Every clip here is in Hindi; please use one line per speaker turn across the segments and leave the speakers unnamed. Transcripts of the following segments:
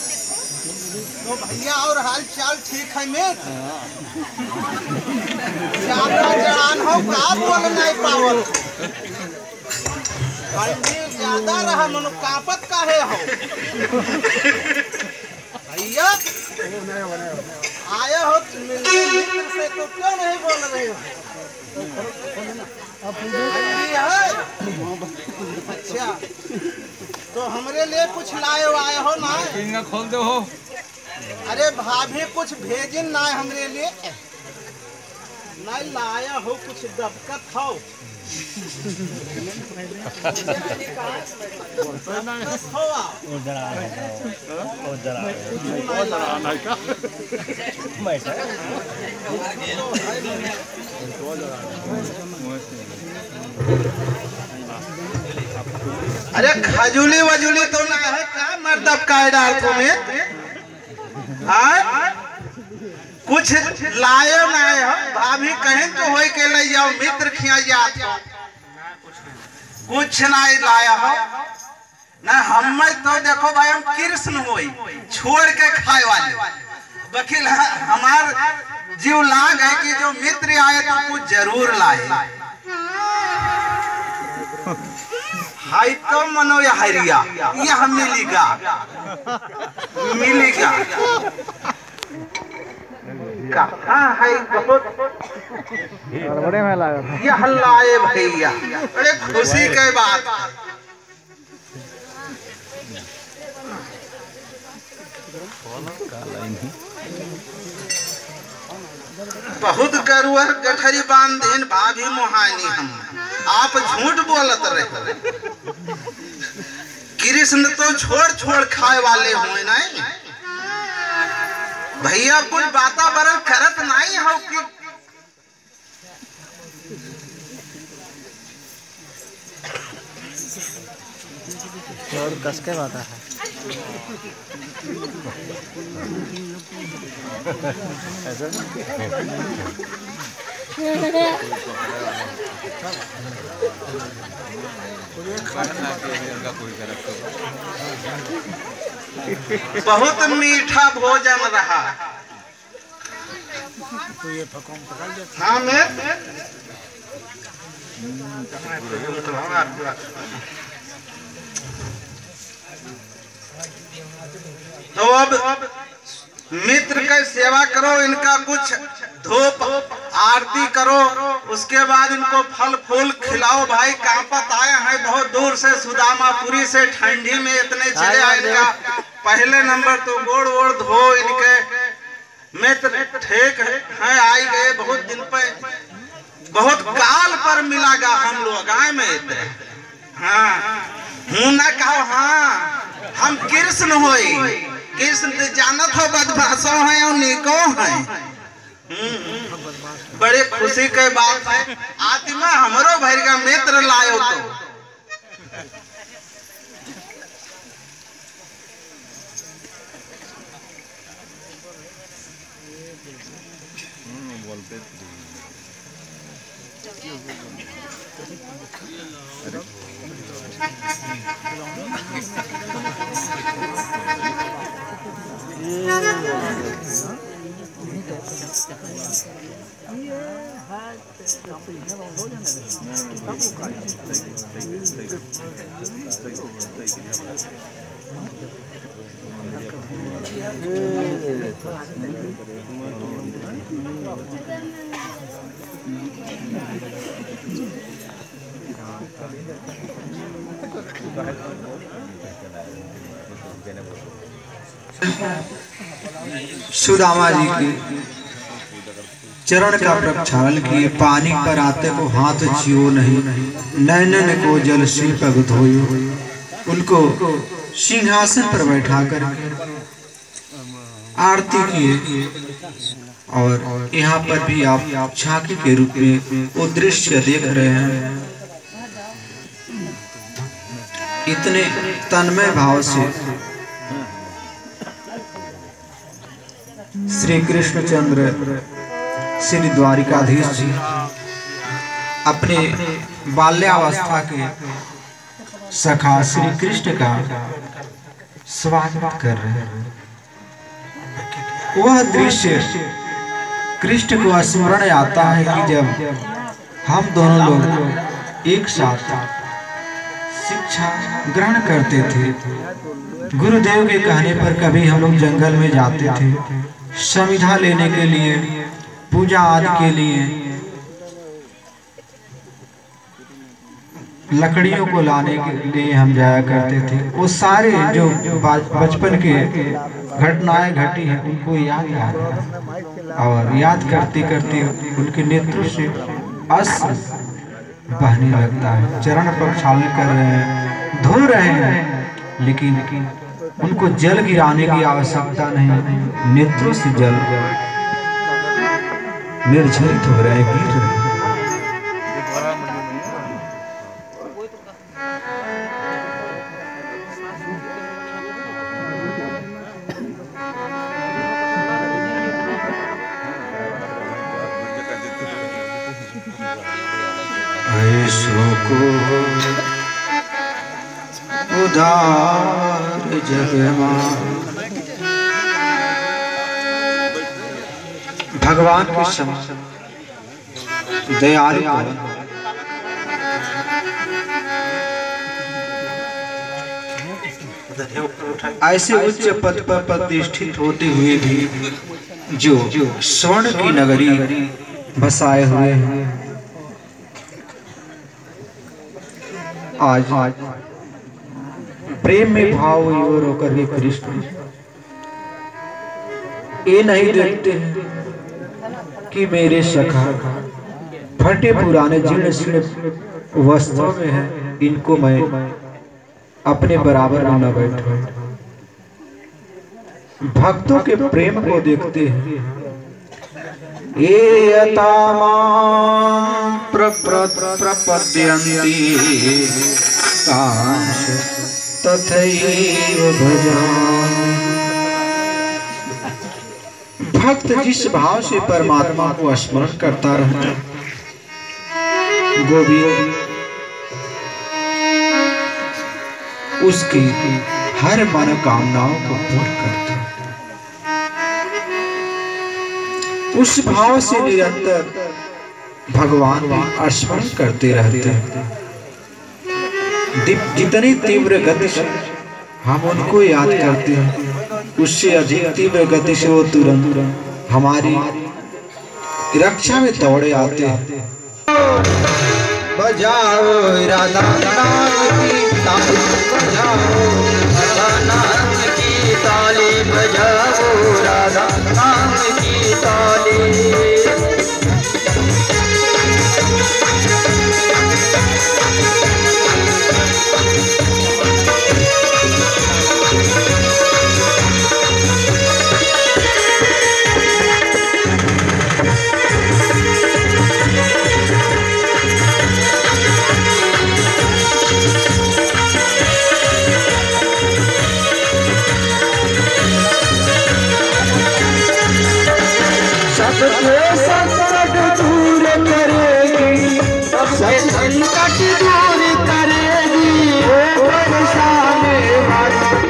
तो भैया और हाल चाल ठीक है में ज्यादा जड़ान हो का बोल नहीं पावल ज्यादा रहा मनो कापत काहे हो भैया आया हो मित्र से तो क्यों नहीं बोल रहे हो? अच्छा तो हमरे लिए कुछ लाए आए हो ना?
खोल दो हो।
अरे भाभी कुछ भेजिन ना हमरे लिए नहीं लाया हो कुछ दबकत हो अरे खजूली वजूली तो ना है क्या मर्दब का डाल तुम्हें कुछ लाए ना हो भाभी कहें तो हो के ले जाओ मित्र खिया जाओ कुछ नहीं लाया हो ना हम तो देखो भाई हम कृष्ण होई छोड़ के खाए वाले वकील हमार जीव लाग है कि जो मित्र आए तो कुछ जरूर लाए हाई तो मनो या हरिया यह मिलेगा कहाँ है बहुत
बड़े में लगा
यह लाए भैया बड़े खुशी के बात बहुत गरुआ गठरी बांधेन भाभी मोहानी हम आप झूठ बोलत रहे कृष्ण तो छोड़ छोड़ खाए वाले हुए नहीं भैया कुछ वातावरण करत नहीं हो कि
और कस के बात है ऐसा
बहुत मीठा भोजन रहा
तो ये
हाँ मैं तो अब मित्र का सेवा करो इनका कुछ धूप आरती करो उसके बाद इनको फल फूल खिलाओ भाई कांपत आए हैं बहुत दूर से सुदामापुरी से ठंडी में इतने चले आए इनका पहले नंबर तो गोड़ वोड़ धो इनके मित्र ठीक है आई गए बहुत दिन पे बहुत काल पर मिलागा हम लोग आए में इतने हाँ हूं ना कहो हाँ हम कृष्ण होई कृष्ण जानत हो बदमाशों है और निको है बड़े खुशी के बात है आत्मा हमरो भर का मित्र लायो तो
सुदामा जी के चरण का प्रक्षालन किए पानी पर आते को हाथ जियो नहीं नैनन को जल से पग धोयो उनको सिंहासन पर बैठा कर आरती किए और यहाँ पर भी आप झांकी के रूप में वो दृश्य देख रहे हैं। इतने तन्मय भाव से श्री कृष्णचंद्र श्री द्वारिकाधीश जी अपने बाल्यावस्था के सखा श्री कृष्ण का स्वागत कर रहे हैं। वह दृश्य कृष्ण को स्मरण आता है कि जब हम दोनों लोग एक साथ शिक्षा ग्रहण करते थे। गुरुदेव के कहने पर कभी हम लोग जंगल में जाते थे समिधा लेने के लिए, पूजा आदि के लिए, लकड़ियों को लाने के लिए हम जाया करते थे। वो सारे जो बचपन के घटनाएं घटी हैं उनको याद आ रहा और याद करते करते उनके नेत्रों से अश्रु बहने लगता है। चरण प्रक्षालन कर रहे हैं, धो रहे हैं, लेकिन उनको जल गिराने की आवश्यकता नहीं। नेत्रों से जल निर्झरित हो रहे हैं, गिर रहे हैं। ऐसों को उदार जग भगवान के समान दयालु ऐसे उच्च पद पर प्रतिष्ठित होते हुए भी जो स्वर्ण की नगरी बसाए हुए हैं, आज प्रेम में भाव विभोर होकर के कृष्ण ये नहीं देखते हैं कि मेरे सखा फटे पुराने जीर्ण शीर्ण वस्त्रों में है, इनको मैं अपने बराबर में न बैठूं। भक्तों के प्रेम को देखते हैं। प्रपद्यन्ति तांश तथैव भजामि। भक्त जिस भाव से परमात्मा को स्मरण करता रहता है, गोविंद उसकी हर मनोकामनाओं को पूर्ण करता है। उस भाव से निरंतर भगवान को स्मरण करते रहते हैं। जितनी तीव्र गति से हम उनको याद करते हैं, उससे अधिक तीव्र गति से वो तुरंत हमारी रक्षा में दौड़े आते हैं। बजाओ राधा नाम की ताली, बजाओ राधा नाम की ताली, बजाओ राधा नाम की ताली। संकट दूर करेगी, संकट दूर करेगी, परेशानी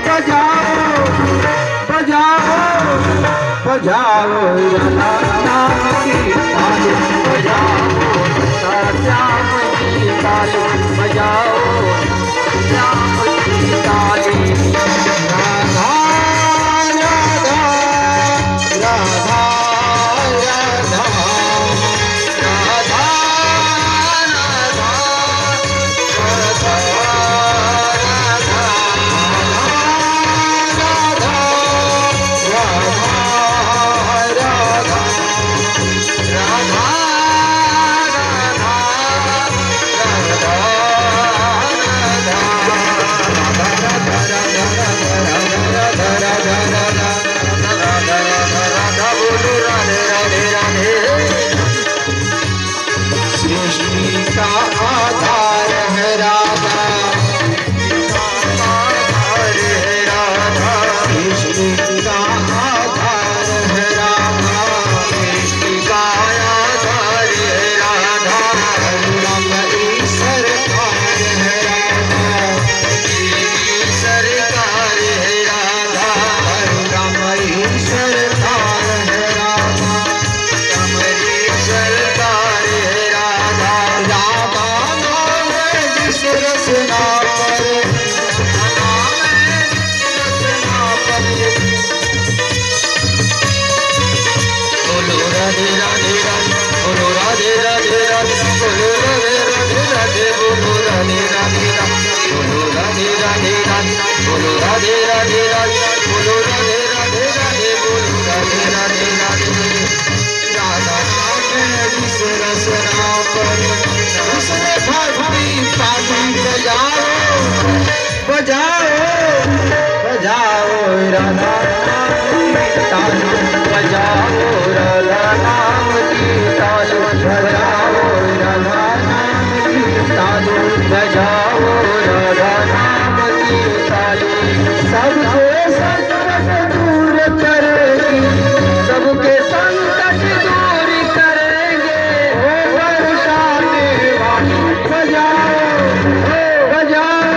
बजाओ बजाओ बजाओ नाम की ताली, बजाओ श्याम की ताली, बजाओ श्याम की ताली। राधा राधा
बोलो राधे राधे राधे, बोलो राधे राधे राधे, बोलो राधे राधे राधे। राधा नाम है जिस रस नाम पर, उसने भक्ति पानी बजाओ बजाओ बजाओ राधा नाम की ताली बजाओ, राधा नाम की ताली बजाओ, राधा नाम की ताली बजाओ, राधा नाम की ताली। सबके संकट दूर करेगी, सबके संकट दूर करेंगे, ओ बरसाने वाली बजाओ बजाओ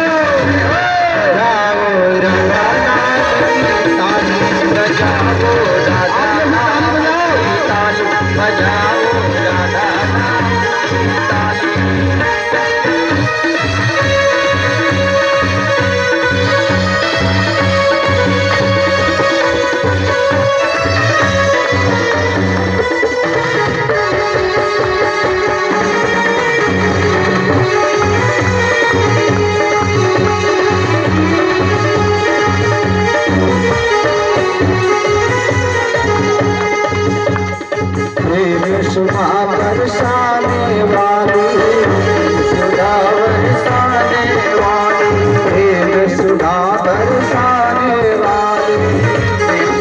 बजाओ, राधा नाम की ताली बजाओ, राधा नाम की ताली बजाओ, राधा नाम की ताली। सुधा बरसाने वाली, सुधा बरसाने वाली, प्रेम सुधा बरसाने वाली,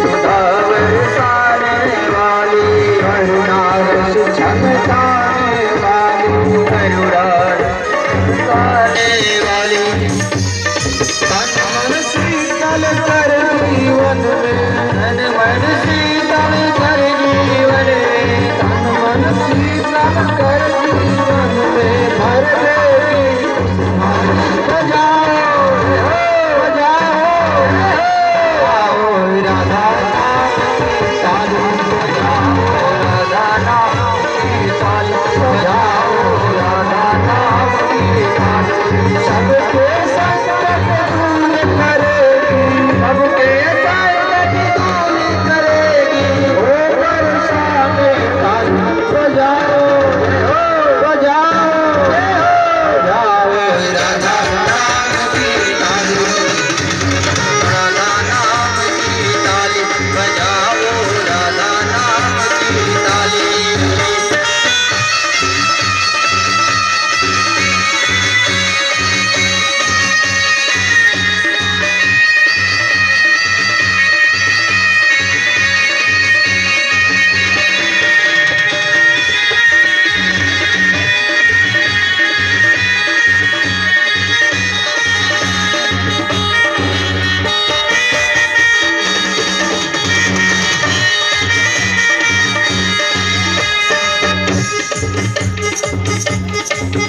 सुधा बरसाने वाली, करुणा रस छलकाने वाली, करुणा बरसाने वाली। तन मन शीतल कर जीवन में, तन मन शीतल कर जीवन में, तन मन शीतल कर जीवन में भर देगी बजाओ बजाओ बजाओ, राधा नाम की ताली बजाओ, राधा नाम की ताली बजाओ, राधा नाम की ताली। सबके संकट दूर करेगी, सबके संकट दूर करेगी, ओ बरसाने ताली बजाओ बजाओ बजाओ, राधा नाम की ताली, राधा नाम की ताली बजाओ, राधा नाम की ताली।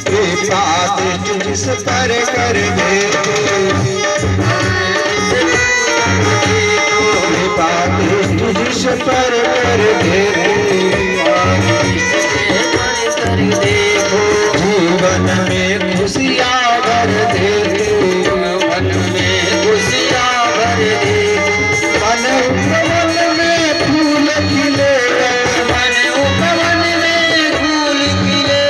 कृपा दृष्टि जिस पर कर दे, कृपा दृष्टि जिस पर कर दे, जीवन में खुशियाँ भर दे, मन में खुशियाँ भर दे, मन उपवन में फूल खिले, मन उपवन में फूल खिले,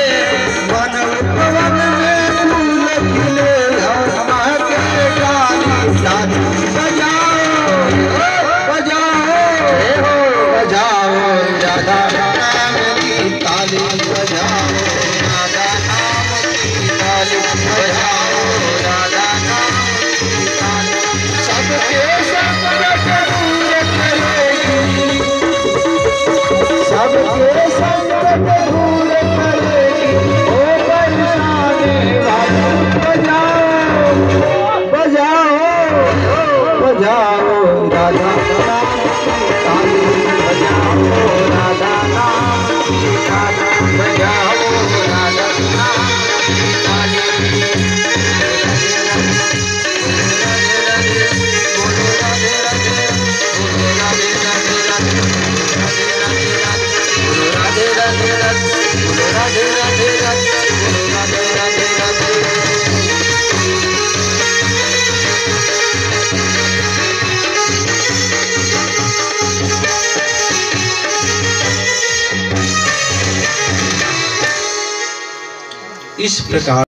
मन उपवन में फूल खिले, महके डाली डाली बजाओ बजाओ बजाओ, राधा नाम की ताली बजाओ, राधा नाम की ताली बजाओ, राधा नाम की ताली। सबके संकट दूर करेगी, सबके संकट दूर करेगी, ओ बरसाने वाली बजाओ बजाओ बजाओ, राधा नाम की ताली बजाओ, राधा नाम की ताली बजाओ, राधा नाम की ताली। बोलो राधे राधे, बोलो राधे राधे राधे, बोलो राधे राधे राधे, बोलो राधे राधे राधे, बोलो राधे राधे राधे। इस प्रकार